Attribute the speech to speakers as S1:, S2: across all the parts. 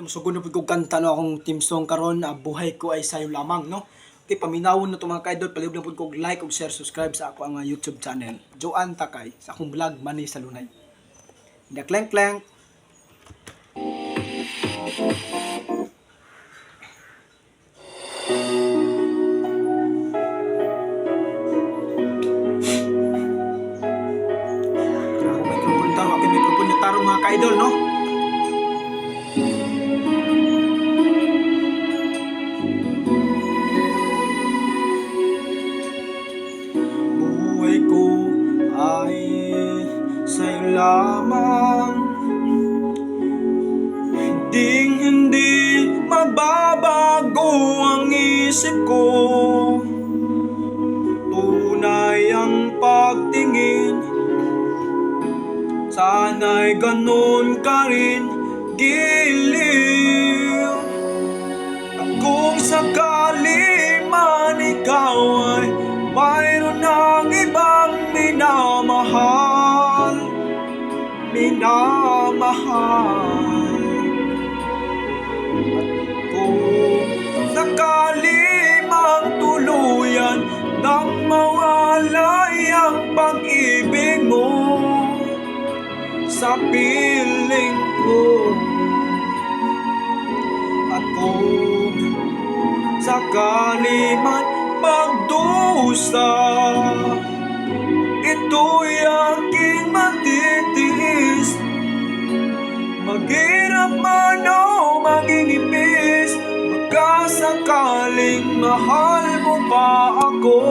S1: Sugod na po ko kanta no akong team song karon, buhay ko ay sayo lamang no. Okay, paminawon na to mga kaidol, palihog na po ko like ug share, subscribe sa ako ang YouTube channel. Joan Takay sa akong vlog Mani sa Lunay. Dakleng kleng. Mikrofon taro, akin mikrofon na taro mga kaidol no. Buhay ko ay sa'yo lamang, hindi magbabago ang isip ko. Tunay ang pagtingin, sana'y ganun ka rin giliw. At kung sakali man ikaw ay mayroon ng ibang minamahal, at kung sakali mang tuluyan nang mawalay ang pag-ibig mo sa piling ko, at kung sakali man magdusa, ito'y aking matitiis. Maghirap man o maginipis, magkasakaling mahal mo pa ako.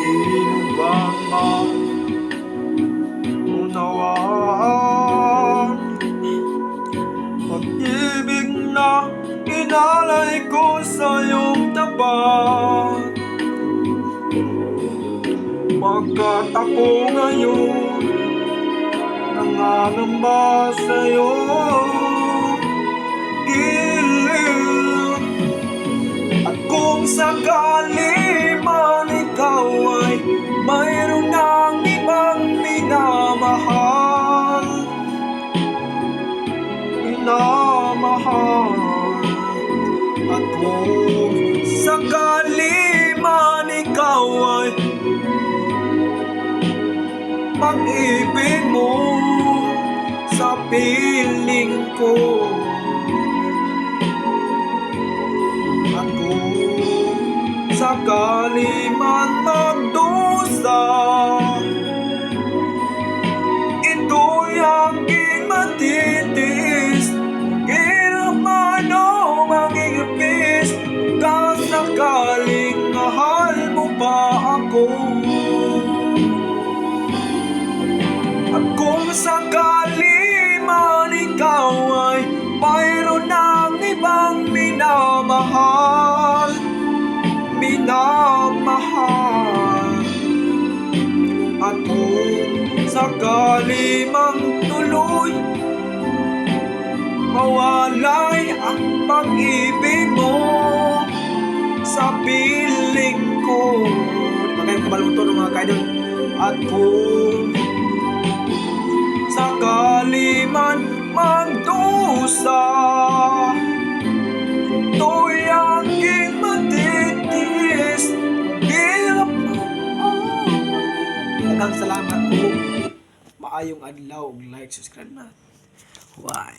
S1: Di mo ba maunawaan pag-ibig na inalay ko sa iyong tapat? Pagkat ako ngayon nangangamba sa iyong gilid, at kung sakali man ikaw ay mayroon ng ibang minamahal, at kung sakali man ikaw ay pag-ibig mo sa piling ko, at kung sakali man magdusa, ito'y aking matitiis. Hirap man o magigipis, kasakaling mahal mo pa ako. At kung sakali man ikaw ay mayroon ng ibang minamahal, at kung sakali mang tuloy mawalay ang pag-ibig mo sa piling ko. Pagkayong kabaluto ng mga kaidol. At kung sakali man magdusa, ito'y aking matitiis. Hirap Daghang salamat po. Maayong adlaw. Like, subscribe na. Why?